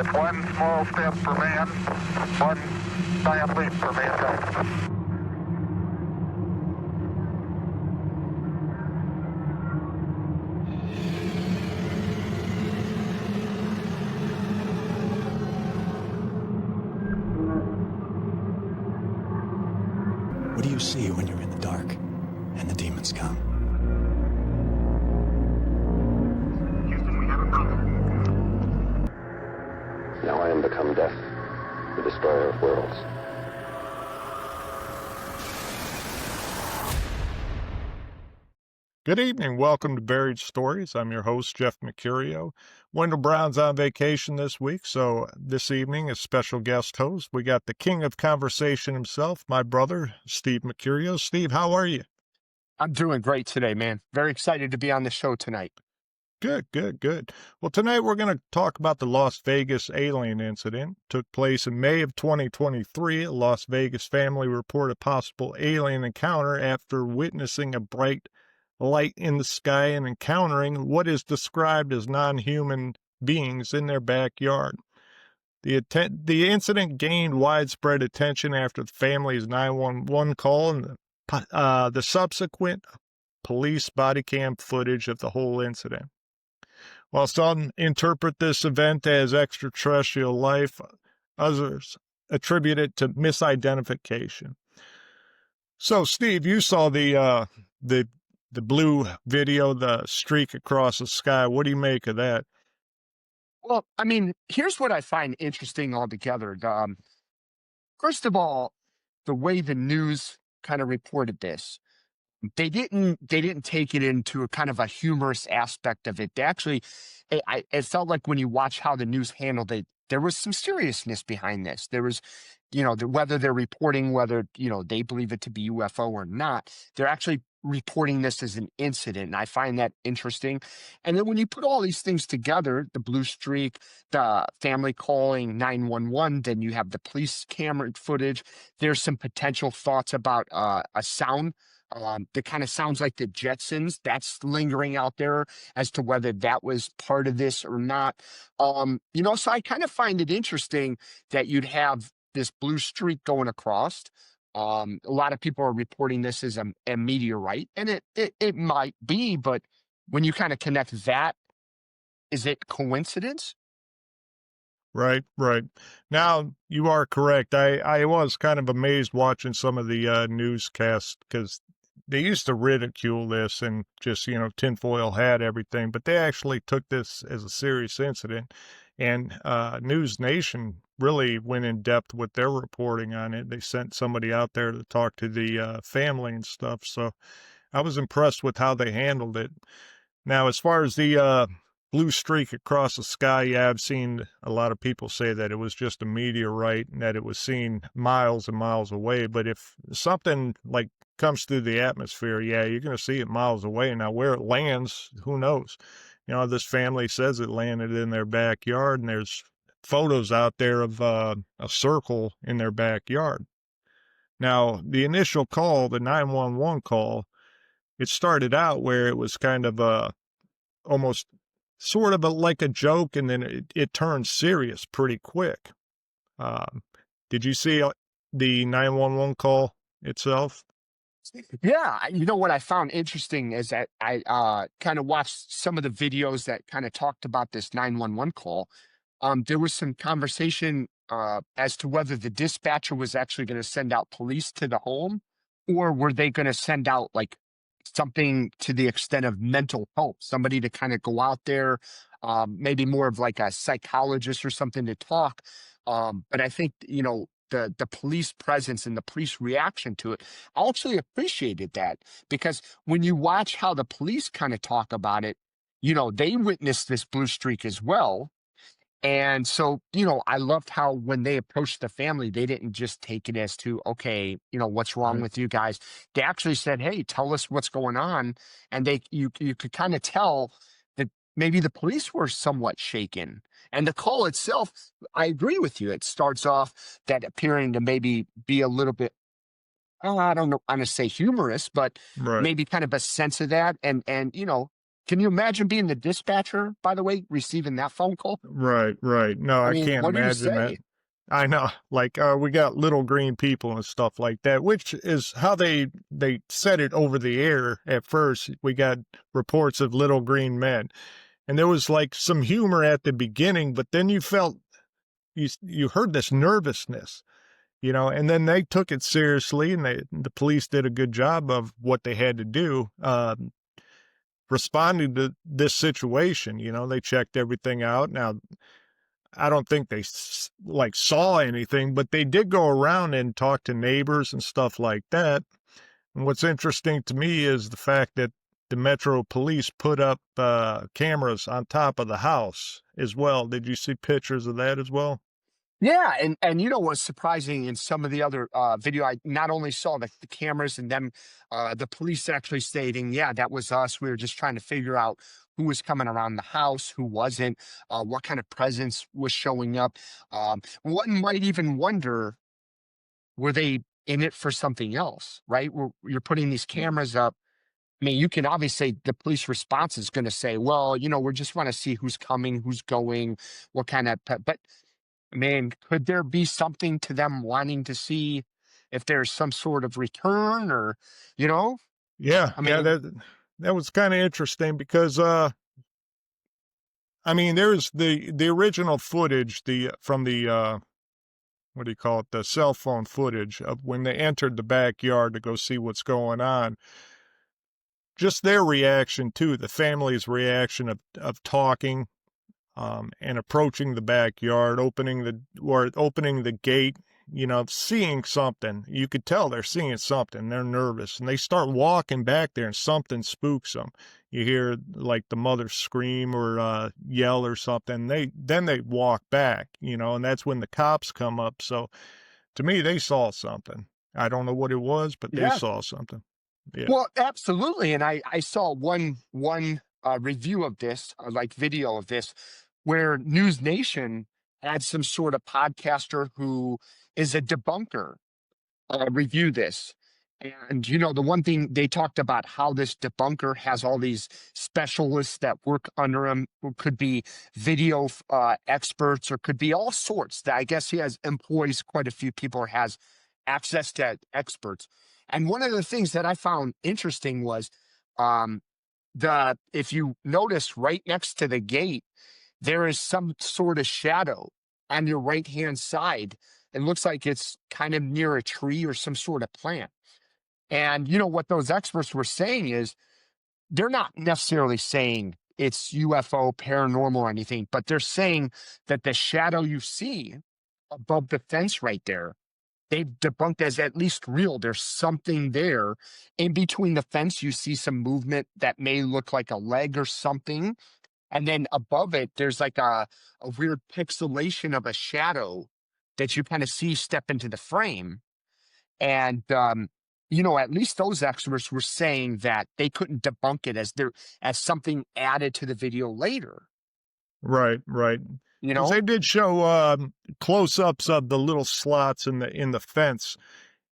It's one small step for man, one giant leap for mankind. What do you see when you're in the dark and the demons come? Houston, we have a problem. Now I am become death, the destroyer of worlds. Good evening. Welcome to Buried Stories. I'm your host, Jeff Mercurio. Wendell Brown's on vacation this week, so this evening, as special guest host, we got the king of conversation himself, my brother, Steve Mercurio. Steve, how are you? I'm doing great today, man. Very excited to be on the show tonight. Good, good, good. Well, tonight we're going to talk about the Las Vegas alien incident. It took place in May of 2023. A Las Vegas family reported a possible alien encounter after witnessing a bright light in the sky and encountering what is described as non-human beings in their backyard. The incident gained widespread attention after the family's 911 call and the subsequent police body cam footage of the whole incident. While some interpret this event as extraterrestrial life, others attribute it to misidentification. So, Steve, you saw the blue video, the streak across the sky. What do you make of that? Well, I mean, here's what I find interesting altogether. First of all, the way the news kind of reported this, they didn't take it into a kind of a humorous aspect of it. They actually, it felt like when you watch how the news handled it, there was some seriousness behind this. There was, whether they're reporting whether, they believe it to be UFO or not, they're actually reporting this as an incident. And I find that interesting. And then when you put all these things together, the blue streak, the family calling 911, then you have the police camera footage. There's some potential thoughts about a sound that kind of sounds like the Jetsons. That's lingering out there as to whether that was part of this or not. So I kind of find it interesting that you'd have this blue streak going across. A lot of people are reporting this as a meteorite, and it might be, but when you kind of connect that, is it coincidence? Right, right. Now, you are correct. I was kind of amazed watching some of the newscasts because they used to ridicule this and just, tinfoil hat everything, but they actually took this as a serious incident. And News Nation really went in depth with their reporting on it. They sent somebody out there to talk to the family and stuff. So I was impressed with how they handled it. Now, as far as the blue streak across the sky, yeah, I've seen a lot of people say that it was just a meteorite and that it was seen miles and miles away. But if something like comes through the atmosphere, yeah, you're going to see it miles away. Now, where it lands, who knows? This family says it landed in their backyard, and there's photos out there of a circle in their backyard. Now, the initial call, the 911 call, it started out where it was kind of almost sort of like a joke, and then it turned serious pretty quick. Did you see the 911 call itself? Yeah, what I found interesting is that I kind of watched some of the videos that kind of talked about this 911 call. There was some conversation as to whether the dispatcher was actually going to send out police to the home, or were they going to send out like something to the extent of mental help, somebody to kind of go out there, maybe more of like a psychologist or something to talk. But I think, the police presence and the police reaction to it, I actually appreciated that, because when you watch how the police kind of talk about it, they witnessed this blue streak as well. And so, I loved how when they approached the family, they didn't just take it as to, okay, what's wrong with you guys? They actually said, hey, tell us what's going on. And you could kind of tell that maybe the police were somewhat shaken. And the call itself, I agree with you. It starts off that appearing to maybe be a little bit, I don't know, I'm going to say humorous, but Right. maybe kind of a sense of that. And Can you imagine being the dispatcher, by the way, receiving that phone call? Right, right. No, I I mean, can't what do you imagine that. say? I know, like we got little green people and stuff like that, which is how they said it over the air at first. We got reports of little green men, and there was like some humor at the beginning, but then you felt you heard this nervousness, and then they took it seriously, and the police did a good job of what they had to do, responding to this situation. They checked everything out. Now, I don't think they like saw anything, but they did go around and talk to neighbors and stuff like that. And what's interesting to me is the fact that the Metro Police put up cameras on top of the house as well. Did you see pictures of that as well? Yeah, and you know what's surprising in some of the other video, I not only saw the cameras and them, the police actually stating, yeah, that was us. We were just trying to figure out who was coming around the house, who wasn't, what kind of presence was showing up. One might even wonder, were they in it for something else, right? You're putting these cameras up. I mean, you can obviously, the police response is going to say, well, we just want to see who's coming, who's going, what kind of, but man, could there be something to them wanting to see if there's some sort of return or, you know? Yeah, I yeah, mean, that was kind of interesting because I mean, there's the original footage, the from the what do you call it, the cell phone footage of when they entered the backyard to go see what's going on. Just their reaction too, the family's reaction of talking, and approaching the backyard, opening the gate, seeing something. You could tell they're seeing something. They're nervous, and they start walking back there, and something spooks them. You hear like the mother scream or yell or something. Then they walk back, and that's when the cops come up. So to me, they saw something. I don't know what it was, but they yeah. saw something. Yeah. Well, absolutely. And I saw one review of this, like video of this, where News Nation had some sort of podcaster who is a debunker review this. And, the one thing they talked about how this debunker has all these specialists that work under him, who could be video experts or could be all sorts. That I guess he has employs quite a few people or has access to experts. And one of the things that I found interesting was um, if you notice right next to the gate, there is some sort of shadow on your right hand side. It looks like it's kind of near a tree or some sort of plant. And what those experts were saying is they're not necessarily saying it's UFO, paranormal, or anything, but they're saying that the shadow you see above the fence right there, they've debunked as at least real. There's something there. In between the fence, you see some movement that may look like a leg or something. And then above it, there's like a weird pixelation of a shadow that you kind of see step into the frame. And, at least those experts were saying that they couldn't debunk it as something added to the video later, Right, right. you Because know? they did show close-ups of the little slots in the fence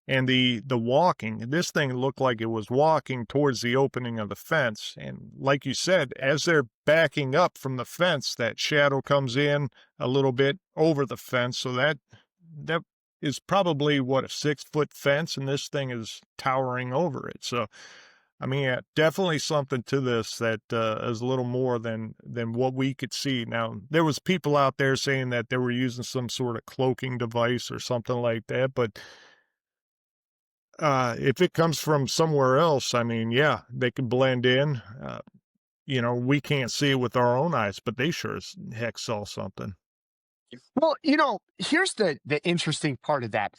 and the walking. This thing looked like it was walking towards the opening of the fence. And like you said, as they're backing up from the fence, that shadow comes in a little bit over the fence. So that is probably what, a 6-foot fence, and this thing is towering over it. So I mean, yeah, definitely something to this that is a little more than what we could see. Now, there was people out there saying that they were using some sort of cloaking device or something like that, but if it comes from somewhere else, I mean, yeah, they can blend in. We can't see it with our own eyes, but they sure as heck saw something. Well, here's the interesting part of that.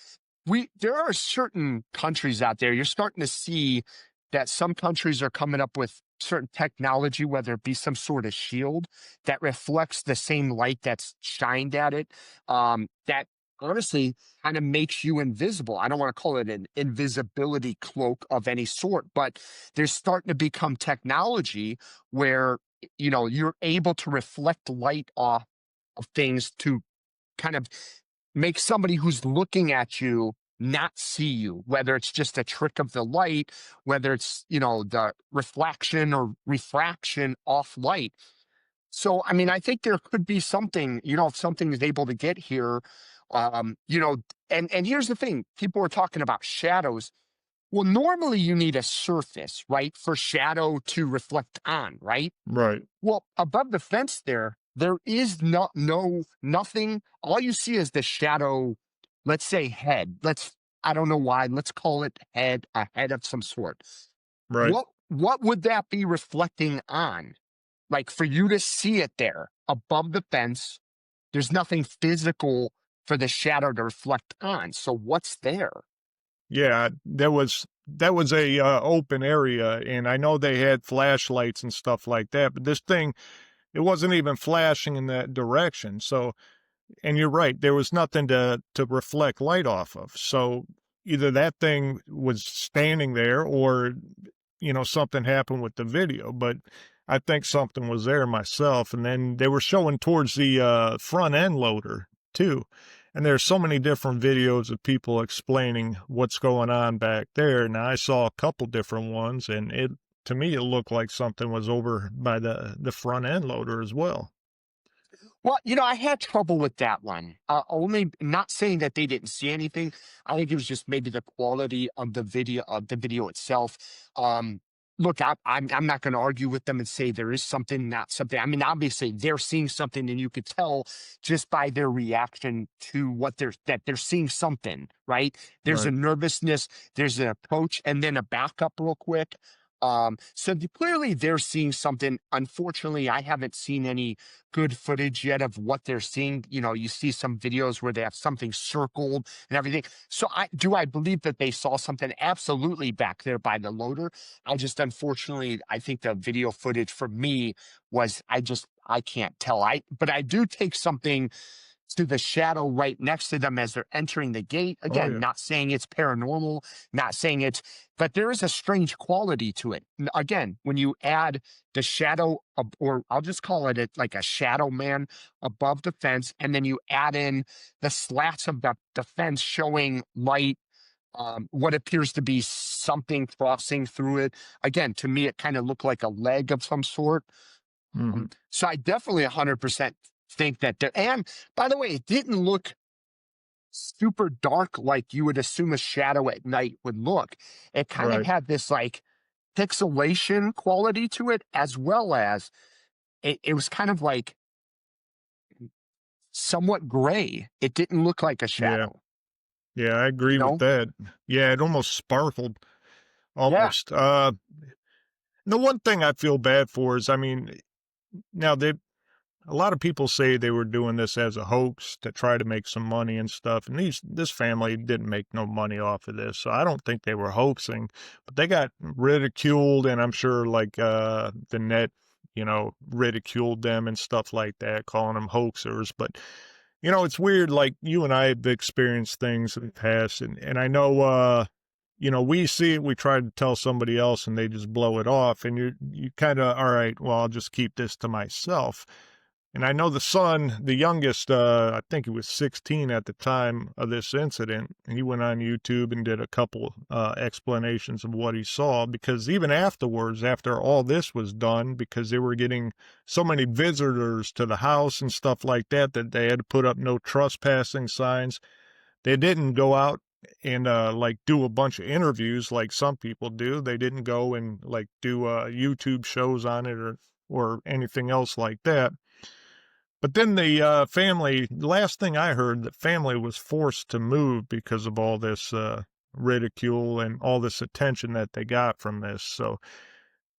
There are certain countries out there, you're starting to see that some countries are coming up with certain technology, whether it be some sort of shield that reflects the same light that's shined at it, that honestly kind of makes you invisible. I don't want to call it an invisibility cloak of any sort, but there's starting to become technology where, you're able to reflect light off of things to kind of make somebody who's looking at you not see you, whether it's just a trick of the light, whether it's, the reflection or refraction off light. So, I mean, I think there could be something, if something is able to get here, and here's the thing, people are talking about shadows. Well, normally you need a surface, right, for shadow to reflect on, right? Right. Well, above the fence there is nothing. All you see is the shadow, let's say head. I don't know why, let's call it head, a head of some sort. Right. What would that be reflecting on? Like for you to see it there above the fence, there's nothing physical for the shadow to reflect on. So what's there? Yeah, that was a open area, and I know they had flashlights and stuff like that, but this thing, it wasn't even flashing in that direction. So, and you're right, there was nothing to reflect light off of. So either that thing was standing there, or something happened with the video. But I think something was there myself. And then they were showing towards the front end loader too. And there's so many different videos of people explaining what's going on back there. Now I saw a couple different ones, and to me it looked like something was over by the front end loader as well. Well, I had trouble with that one. Only not saying that they didn't see anything. I think it was just maybe the quality of the video itself. Look, I'm not going to argue with them and say there is something, not something. I mean, obviously they're seeing something, and you could tell just by their reaction to that they're seeing something, right? There's a Right. nervousness, there's an approach, and then a backup real quick. So clearly they're seeing something. Unfortunately, I haven't seen any good footage yet of what they're seeing. You see some videos where they have something circled and everything. So I believe that they saw something absolutely back there by the loader. Unfortunately, I think the video footage for me was, I can't tell. But I do take something to the shadow right next to them as they're entering the gate. Oh Again, yeah. not saying it's paranormal, not saying but there is a strange quality to it. Again, when you add the shadow, or I'll just call it like a shadow man above the fence, and then you add in the slats of the fence showing light, what appears to be something crossing through it. Again, to me, it kind of looked like a leg of some sort. Hmm. So I definitely 100% think that and by the way, it didn't look super dark like you would assume a shadow at night would look. It kind of Right. had this like pixelation quality to it, as well as it was kind of like somewhat gray. It didn't look like a Yeah. shadow, Yeah, I agree you with know? that. Yeah, it almost sparkled, Yeah. almost. The one thing I feel bad for is, I mean, now a lot of people say they were doing this as a hoax to try to make some money and stuff, and this family didn't make no money off of this, so I don't think they were hoaxing, but they got ridiculed, and I'm sure like the net, ridiculed them and stuff like that, calling them hoaxers. But it's weird, like you and I have experienced things in the past, and I know we see it, we try to tell somebody else and they just blow it off, and you kind of, all right, well, I'll just keep this to myself. And I know the son, the youngest, I think he was 16 at the time of this incident, he went on YouTube and did a couple explanations of what he saw, because even afterwards, after all this was done, because they were getting so many visitors to the house and stuff like that, that they had to put up no trespassing signs, they didn't go out and like do a bunch of interviews like some people do. They didn't go and like do YouTube shows on it, or anything else like that. But then the family, last thing I heard, the family was forced to move because of all this ridicule and all this attention that they got from this. So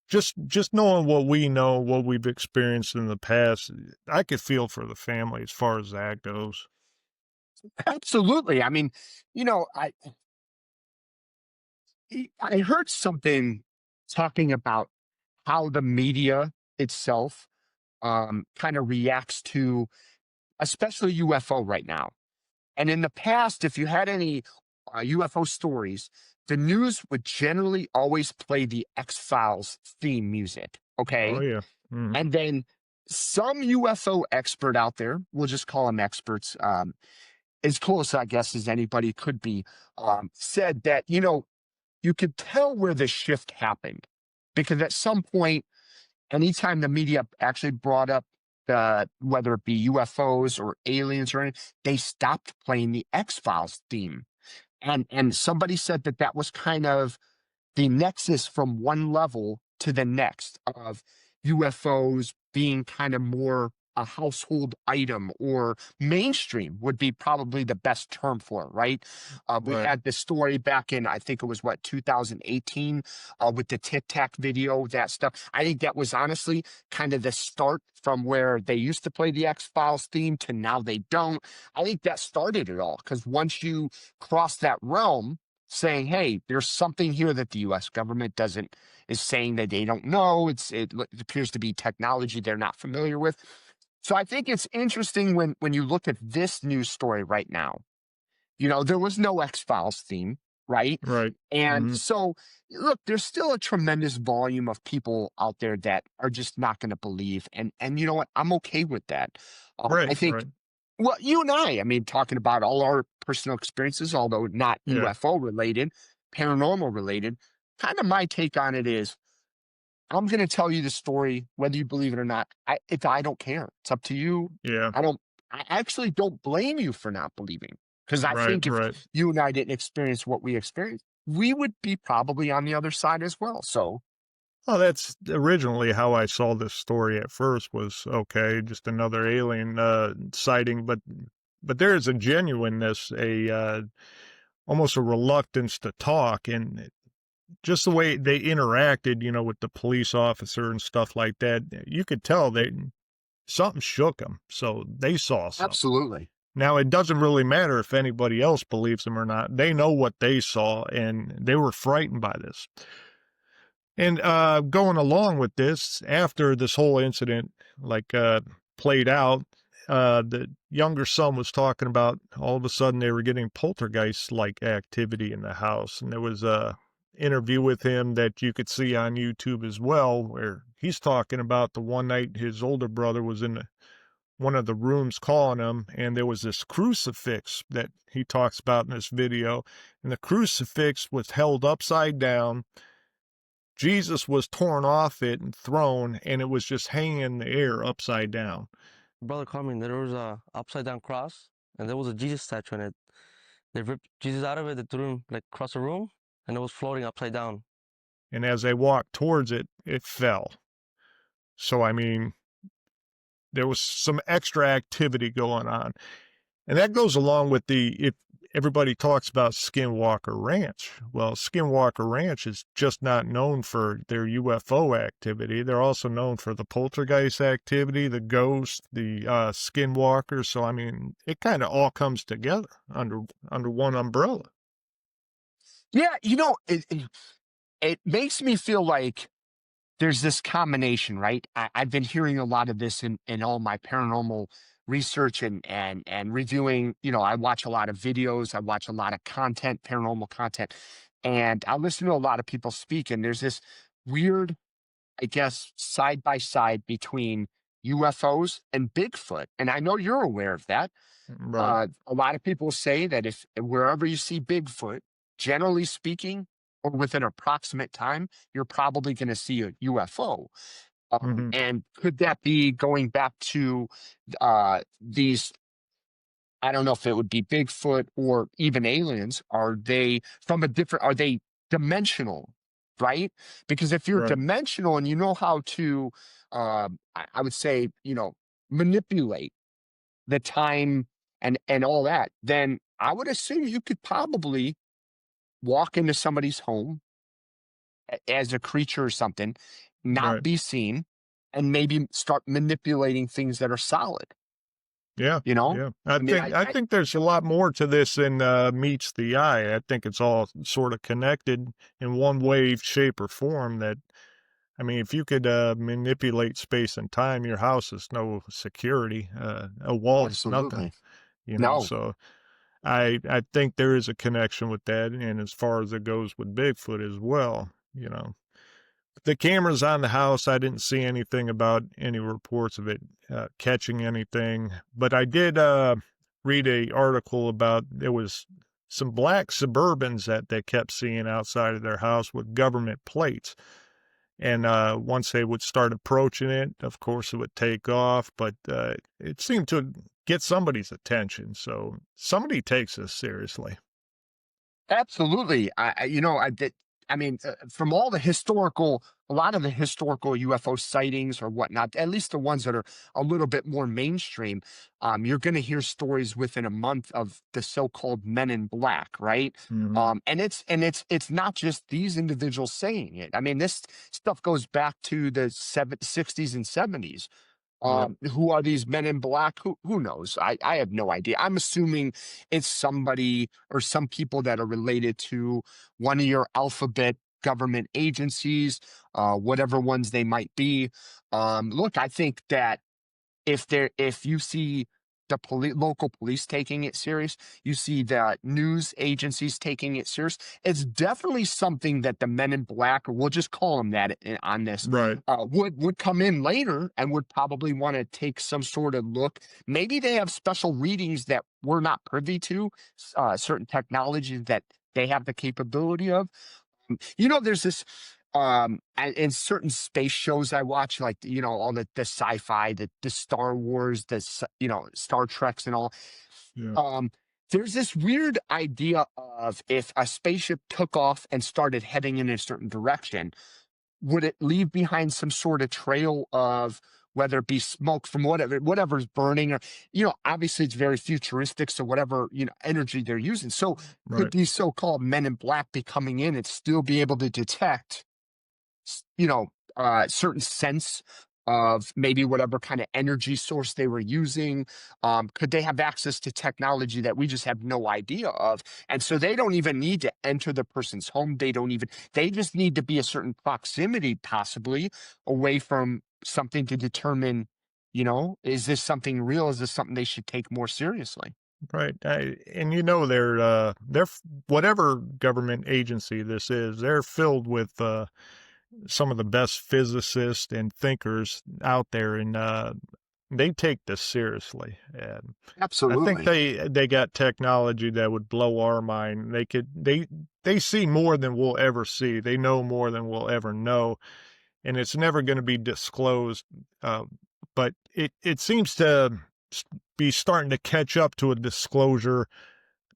just knowing what we know, what we've experienced in the past, I could feel for the family as far as that goes. Absolutely. I mean, you know, I I heard something talking about how the media itself kind of reacts to especially UFO right now. And in the past, if you had any UFO stories, the news would generally always play the X Files theme music. Oh Okay. yeah. Hmm. And then some UFO expert out there, we'll just call them experts, as close, I guess, as anybody could be, said that, you could tell where the shift happened because at some point, anytime the media actually brought up whether it be UFOs or aliens or anything, they stopped playing the X-Files theme. And somebody said that that was kind of the nexus from one level to the next of UFOs being kind of more a household item or mainstream would be probably the best term for it, right? We Right. had this story back in, I think it was 2018, with the Tic Tac video, that stuff. I think that was honestly kind of the start from where they used to play the X-Files theme to now they don't. I think that started it all because once you cross that realm, saying, "Hey, there's something here that the U.S. government doesn't is saying that they don't know. It appears to be technology they're not familiar with." So I think it's interesting when you look at this news story right now. There was no X-Files theme, right? Right. And Hmm. so, look, there's still a tremendous volume of people out there that are just not going to believe, and you know what? I'm okay with that. I Right. think Right. well, you and I mean, talking about all our personal experiences, although not Yeah. UFO related, paranormal related, kind of my take on it is I'm going to tell you the story, whether you believe it or not. I don't care. It's up to you. Yeah. I don't, I actually don't blame you for not believing because I Right. think if Right. you and I didn't experience what we experienced, we would be probably on the other side as well. So, Well, that's originally how I saw this story at first was, okay, just another alien, sighting, but there is a genuineness, almost a reluctance to talk, and just the way they interacted, with the police officer and stuff like that, you could tell something shook them, so they saw something. absolutely. Now, it doesn't really matter if anybody else believes them or not. They know what they saw, and they were frightened by this. And going along with this, after this whole incident played out, the younger son was talking about all of a sudden they were getting poltergeist-like activity in the house, and there was a interview with him that you could see on YouTube as well, where he's talking about the one night his older brother was in one of the rooms calling him, and there was this crucifix that he talks about in this video, and the crucifix was held upside down. Jesus was torn off it and thrown, and it was just hanging in the air upside down. Brother called me and there was a upside down cross and there was a Jesus statue in it. They ripped Jesus out of it, they threw him like across the room and it was floating upside down. And as they walked towards it, it fell. So, I mean, there was some extra activity going on. And that goes along with if everybody talks about Skinwalker Ranch. Well, Skinwalker Ranch is just not known for their UFO activity. They're also known for the poltergeist activity, the ghost, the skinwalker. So, I mean, it kind of all comes together under one umbrella. Yeah, it makes me feel like there's this combination, right? I've been hearing a lot of this in all my paranormal research and reviewing. I watch a lot of videos, I watch a lot of content, paranormal content, and I listen to a lot of people speak. And there's this weird, I guess, side by side between UFOs and Bigfoot. And I know you're aware of that. Right. A lot of people say that if wherever you see Bigfoot, generally speaking, or within an approximate time, you're probably going to see a UFO. Hmm. And could that be going back to these? I don't know if it would be Bigfoot or even aliens. Are they from a different? Are they dimensional? Right? Because if you're Right. dimensional and you know how to, I would say, manipulate the time and all that, then I would assume you could probably walk into somebody's home as a creature or something, not Right. be seen, and maybe start manipulating things that are solid. Yeah. You know, Yeah. I I mean, think I think there's a lot more to this than meets the eye. I think it's all sort of connected in one way, shape, or form. That I mean, if you could manipulate space and time, your house is no security. A wall is nothing. absolutely no. So I think there is a connection with that, and as far as it goes with Bigfoot as well, the cameras on the house, I didn't see anything about any reports of it catching anything, but I did read a article about there was some black Suburbans that they kept seeing outside of their house with government plates. And once they would start approaching it, of course, it would take off. But it seemed to get somebody's attention. So somebody takes this seriously. Absolutely. I mean, from all the historical, a lot of the historical UFO sightings or whatnot, at least the ones that are a little bit more mainstream, you're going to hear stories within a month of the so-called Men in Black, right? Mm-hmm. And it's not just these individuals saying it. I mean, this stuff goes back to the 60s and 70s. Yep. Who are these Men in Black? Who knows? I have no idea. I'm assuming it's somebody or some people that are related to one of your alphabet government agencies, whatever ones they might be. Look, I think that if you see the local police taking it serious, you see the news agencies taking it serious, it's definitely something that the Men in Black, or we'll just call them that on this, Right. would come in later and would probably want to take some sort of look. Maybe they have special readings that we're not privy to, certain technologies that they have the capability of. There's this in certain space shows I watch, like, all the sci-fi, the Star Wars, Star Treks and all. Yeah. There's this weird idea of if a spaceship took off and started heading in a certain direction, would it leave behind some sort of trail of whether it be smoke from whatever's burning, or obviously it's very futuristic, so whatever energy they're using. So Right. could these so-called Men in Black be coming in and still be able to detect certain sense of maybe whatever kind of energy source they were using? Could they have access to technology that we just have no idea of? And so they don't even need to enter the person's home. They just need to be a certain proximity, possibly away from something, to determine, is this something real? Is this something they should take more seriously? Right. And they're whatever government agency this is, they're filled with some of the best physicists and thinkers out there, and they take this seriously. And I think Absolutely. they got technology that would blow our mind. They see more than we'll ever see. They know more than we'll ever know, and it's never going to be disclosed. But it seems to be starting to catch up to a disclosure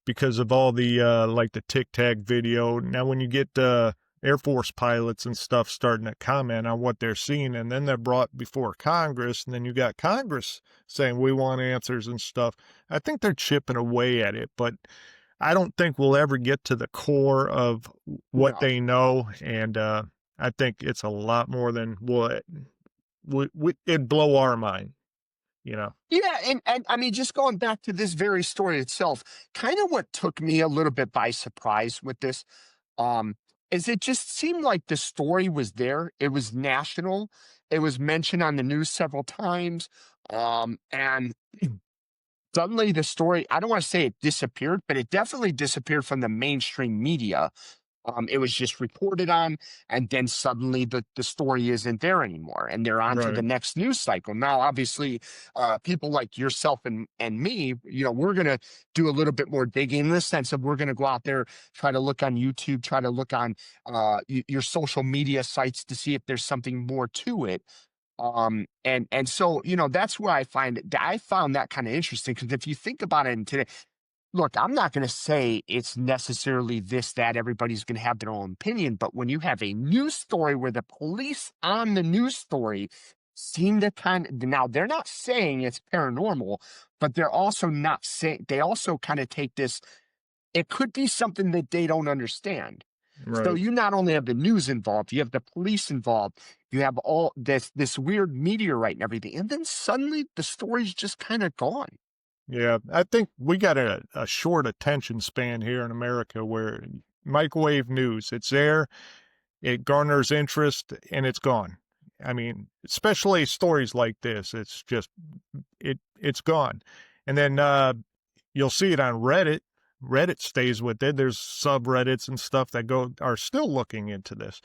because of all the like the Tic Tac video. Now, when you get Air Force pilots and stuff starting to comment on what they're seeing, and then they're brought before Congress, and then you got Congress saying we want answers and stuff. I think they're chipping away at it, but I don't think we'll ever get to the core of what No. they know, and I think it's a lot more than it'd blow our mind, you know. Yeah, and I mean, just going back to this very story itself, kind of what took me a little bit by surprise with this, um, is it just seemed like the story was there. It was national. It was mentioned on the news several times. And suddenly the story, I don't want to say it disappeared, but it definitely disappeared from the mainstream media. It was just reported on, and then suddenly the story isn't there anymore, and they're on to the Right. next news cycle. Now, obviously, people like yourself and me, we're gonna do a little bit more digging, in the sense of we're gonna go out there, try to look on YouTube, try to look on your social media sites to see if there's something more to it. And so that's where I found that kind of interesting, because if you think about it in today, look, I'm not going to say it's necessarily this, that everybody's going to have their own opinion, but when you have a news story where the police on the news story seem to now they're not saying it's paranormal, but they're also not saying, they also kind of take this, it could be something that they don't understand. So Right. you not only have the news involved, you have the police involved, you have all this weird meteorite and everything, and then suddenly the story's just kind of gone. Yeah, I think we got a short attention span here in America where microwave news, it's there, it garners interest, and it's gone. I mean, especially stories like this, it's just it's gone. And then you'll see it on Reddit. Reddit stays with it. There's subreddits and stuff that are still looking into this.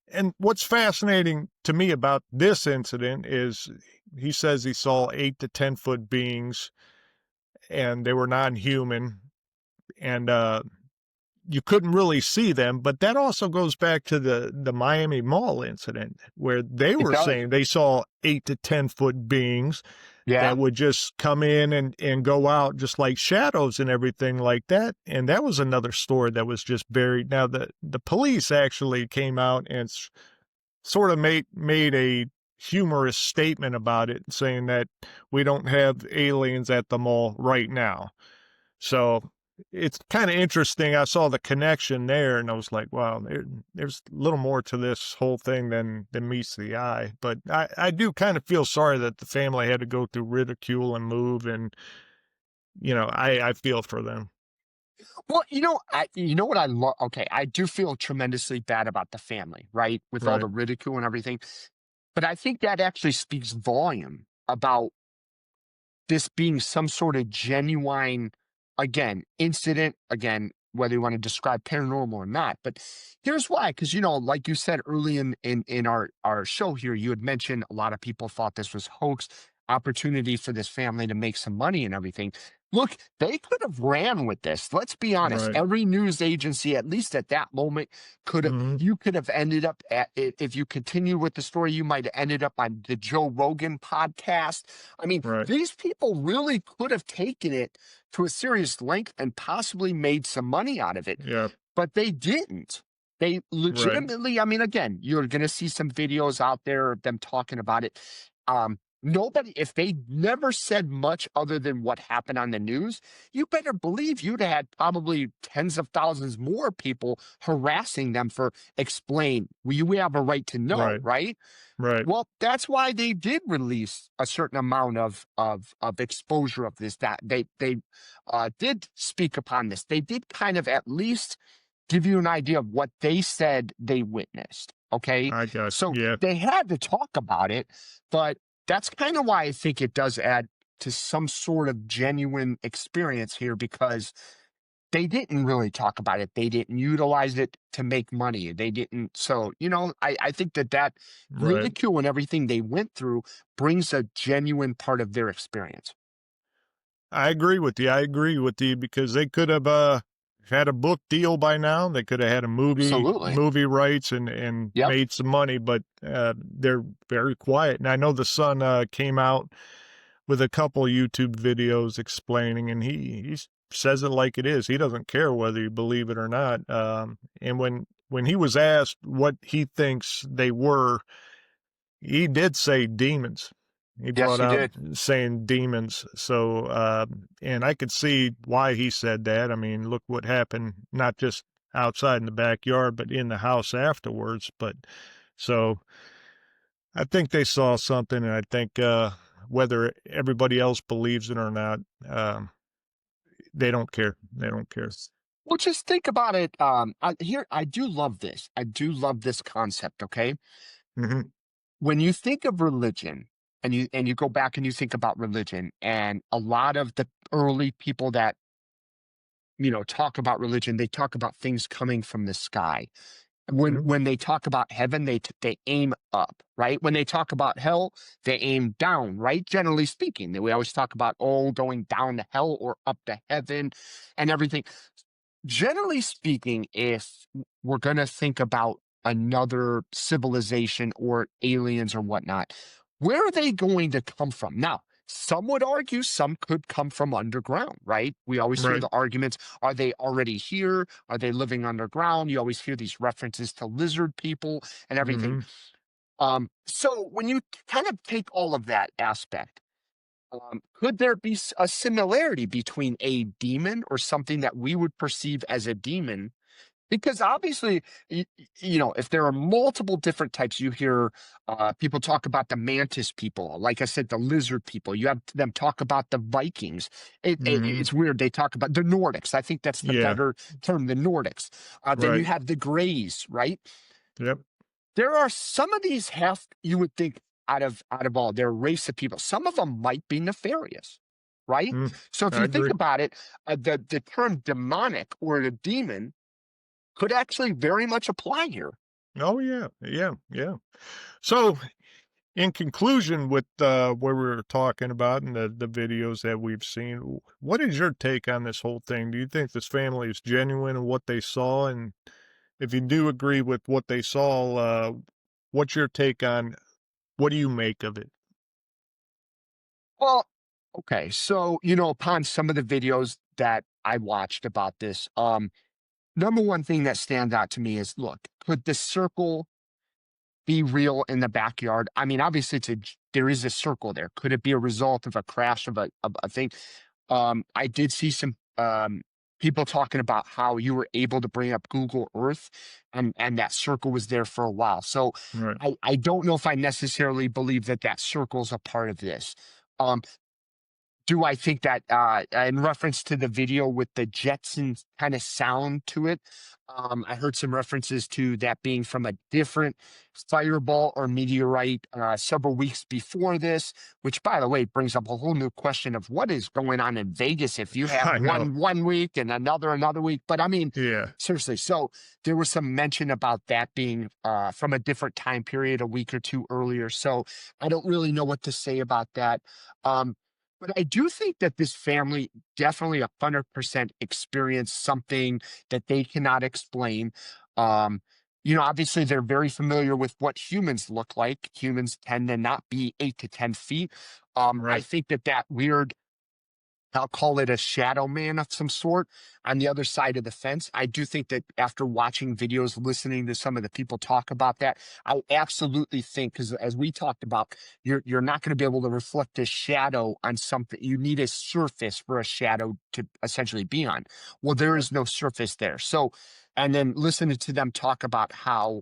And what's fascinating to me about this incident is he says he saw 8 to 10 foot beings, and they were non-human, and you couldn't really see them. But that also goes back to the Miami Mall incident, where they It were does. saying they saw 8 to 10 foot beings Yeah. that would just come in and go out just like shadows and everything like that. And that was another story that was just buried. Now the police actually came out and sort of made a humorous statement about it, saying that we don't have aliens at the mall right now. So it's kind of interesting. I saw the connection there, and I was like, wow, there's a little more to this whole thing than meets the eye. But I do kind of feel sorry that the family had to go through ridicule and move, and I feel for them. Well, you know what I love. Okay, I do feel tremendously bad about the family, right, with all Right, the ridicule and everything. But I think that actually speaks volume about this being some sort of genuine, again, incident, again, whether you want to describe paranormal or not. But here's why, because like you said early in our show here, you had mentioned a lot of people thought this was hoax, opportunity for this family to make some money and everything. Look, they could have ran with this. Let's be honest. right. Every news agency, at least at that moment, Hmm. you could have ended up at, if you continue with the story, you might have ended up on the Joe Rogan podcast. I mean, Right. these people really could have taken it to a serious length and possibly made some money out of it, Yeah. but they didn't. They Right. legitimately, I mean, again, you're going to see some videos out there of them talking about it. Nobody, if they never said much other than what happened on the news, you better believe you'd have had probably tens of thousands more people harassing them for explain. We have a right to know, Right. right? Right. Well, that's why they did release a certain amount of exposure of this. That they did speak upon this. They did kind of at least give you an idea of what they said they witnessed. Okay, I got so you. Yeah. they had to talk about it, but that's kind of why I think it does add to some sort of genuine experience here because they didn't really talk about it. They didn't utilize it to make money. They didn't. So, I think that Right. ridicule and everything they went through brings a genuine part of their experience. I agree with you. I agree with you because they could have had a book deal by now. They could have had a Absolutely. movie rights and Yep. made some money, but they're very quiet. And I know the son came out with a couple YouTube videos explaining, and he says it like it is. He doesn't care whether you believe it or not. And when he was asked what he thinks they were, he did say demons. He Yes, brought he out did. saying demons. So, and I could see why he said that. I mean, look what happened, not just outside in the backyard, but in the house afterwards. But so I think they saw something, and I think whether everybody else believes it or not, they don't care. They don't care. Well, just think about it. I do love this. I do love this concept. Okay, Hmm. when you think of religion, and you go back and you think about religion, and a lot of the early people that talk about religion, they talk about things coming from the sky. When Hmm. when they talk about heaven, they aim up, right? When they talk about hell, they aim down, right? Generally speaking, we always talk about going down to hell or up to heaven, and everything. Generally speaking, if we're going to think about another civilization or aliens or whatnot, where are they going to come from? Now, some would argue some could come from underground, right? We always hear Right. the arguments. Are they already here? Are they living underground? You always hear these references to lizard people and everything. Hmm. So when you kind of take all of that aspect, could there be a similarity between a demon or something that we would perceive as a demon? Because obviously, if there are multiple different types, you hear people talk about the mantis people. Like I said, the lizard people. You have them talk about the Vikings. Hmm. It's weird. They talk about the Nordics. I think that's the Yeah. better term, the Nordics. Then you Right. have the Greys, right? Yep. There are some of these you would think out of all their race of people, some of them might be nefarious, right? Mm, So if I you think agree. about it, the term demonic or a demon could actually very much apply here. Oh yeah. Yeah. Yeah. So In conclusion, with what we were talking about and the videos that we've seen, what is your take on this whole thing? Do you think this family is genuine in what they saw? And if you do agree with what they saw, what's your take on what do you make of it? Well, okay. So, upon some of the videos that I watched about this, number one thing that stands out to me is, look, could the circle be real in the backyard? I mean, obviously, there is a circle there. Could it be a result of a crash of a thing? I did see some people talking about how you were able to bring up Google Earth, and that circle was there for a while. So Right. I don't know if I necessarily believe that that circle is a part of this. Um, do I think that, in reference to the video with the Jetsons kind of sound to it, I heard some references to that being from a different fireball or meteorite several weeks before this, which, by the way, brings up a whole new question of what is going on in Vegas if you have I know. one week and another week. But I mean, Yeah. seriously, so there was some mention about that being from a different time period, a week or two earlier. So I don't really know what to say about that. Um, but I do think that this family definitely 100% experienced something that they cannot explain. Um, obviously they're very familiar with what humans look like. Humans tend to not be 8 to 10 feet. I Right. think that weird, I'll call it a shadow man of some sort on the other side of the fence. I do think that after watching videos, listening to some of the people talk about that, I absolutely think, because as we talked about, you're not going to be able to reflect a shadow on something. You need a surface for a shadow to essentially be on. Well, there is no surface there. So, and then listening to them talk about how,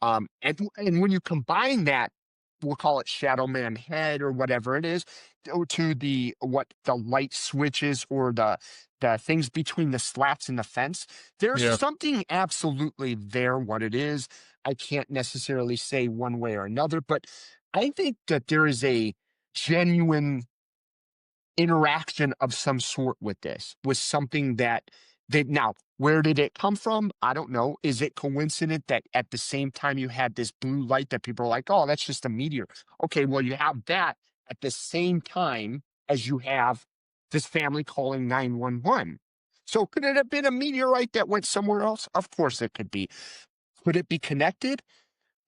and when you combine that, we'll call it shadow man head or whatever it is, to the what the light switches or the things between the slats in the fence, there's Yeah. something absolutely there. What it is, I can't necessarily say one way or another, but I think that there is a genuine interaction of some sort with this, with something that they now, where did it come from? I don't know. Is it coincident that at the same time you had this blue light that people are like, oh, that's just a meteor? Okay, well, you have that at the same time as you have this family calling 911. So could it have been a meteorite that went somewhere else? Of course it could be. Could it be connected?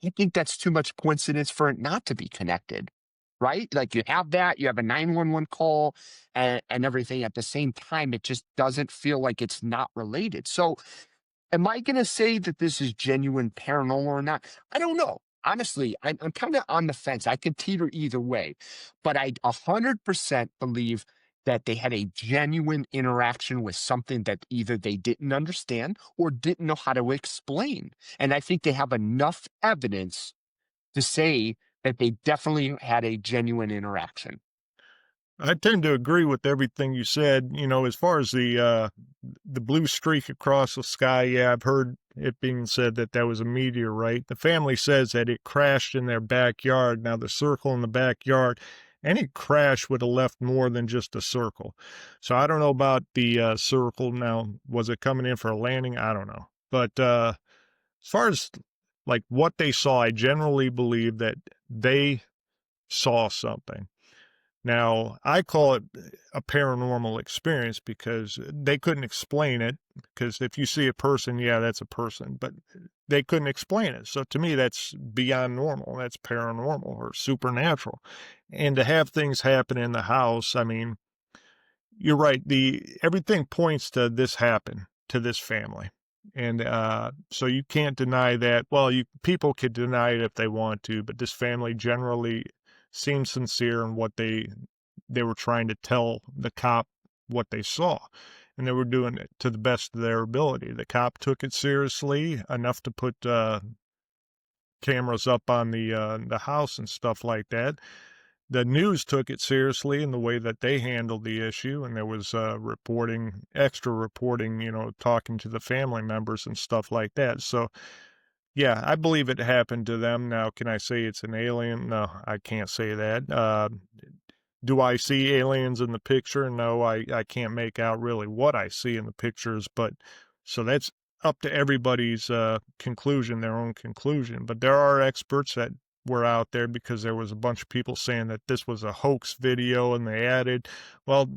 I think that's too much coincidence for it not to be connected, right? Like you have that, you have a 911 call and everything at the same time. It just doesn't feel like it's not related. So am I going to say that this is genuine paranormal or not? I don't know. Honestly, I'm kind of on the fence. I could teeter either way, but I 100% believe that they had a genuine interaction with something that either they didn't understand or didn't know how to explain. And I think they have enough evidence to say that they definitely had a genuine interaction. I tend to agree with everything you said. As far as the blue streak across the sky, yeah, I've heard it being said that that was a meteorite. The family says that it crashed in their backyard. Now, the circle in the backyard, any crash would have left more than just a circle. So I don't know about the circle. Now, was it coming in for a landing? I don't know. But as far as like what they saw, I generally believe that they saw something. Now, I call it a paranormal experience because they couldn't explain it. Because if you see a person, yeah, that's a person, but they couldn't explain it. So to me, that's beyond normal. That's paranormal or supernatural. And to have things happen in the house, I mean, you're right. Everything points to this happen to this family. And so you can't deny that. Well, people could deny it if they want to, but this family generally seems sincere in what they were trying to tell the cop what they saw, and they were doing it to the best of their ability. The cop took it seriously enough to put cameras up on the house and stuff like that. The news took it seriously in the way that they handled the issue, and there was extra reporting, talking to the family members and stuff like that. So, yeah, I believe it happened to them. Now, can I say it's an alien? No, I can't say that. Do I see aliens in the picture? No, I can't make out really what I see in the pictures, but so that's up to everybody's conclusion, their own conclusion. But there are experts that were out there because there was a bunch of people saying that this was a hoax video and they added, well,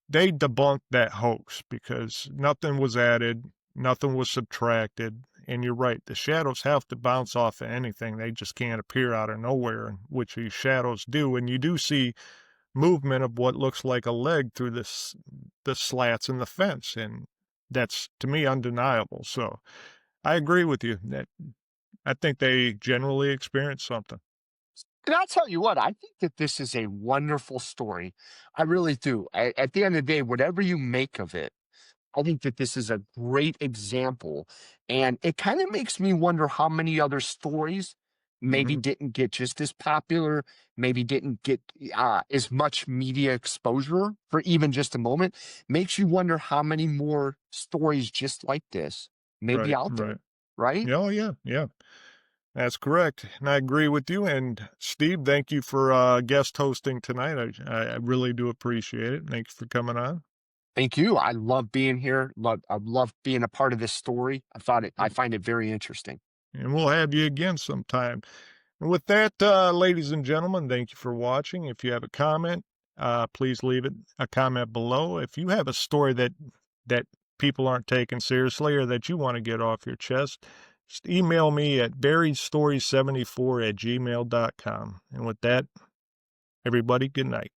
they debunked that hoax because nothing was added, nothing was subtracted. And you're right, the shadows have to bounce off of anything. They just can't appear out of nowhere, which these shadows do. And you do see movement of what looks like a leg through the slats in the fence, and that's to me undeniable. So I agree with you that I think they generally experience something. And I'll tell you what, I think that this is a wonderful story. I really do. At the end of the day, whatever you make of it, I think that this is a great example. And it kind of makes me wonder how many other stories maybe Hmm. didn't get just as popular, maybe didn't get as much media exposure for even just a moment. Makes you wonder how many more stories just like this may be Right, out there, right. right? Yeah, oh, yeah, yeah. That's correct. And I agree with you. And Steve, thank you for guest hosting tonight. I really do appreciate it. Thanks for coming on. Thank you. I love being here. I love being a part of this story. I find it very interesting. And we'll have you again sometime. And with that, ladies and gentlemen, thank you for watching. If you have a comment, please leave it a comment below. If you have a story that people aren't taking seriously or that you want to get off your chest, just email me at buriedstories74@gmail.com. And with that, everybody, good night.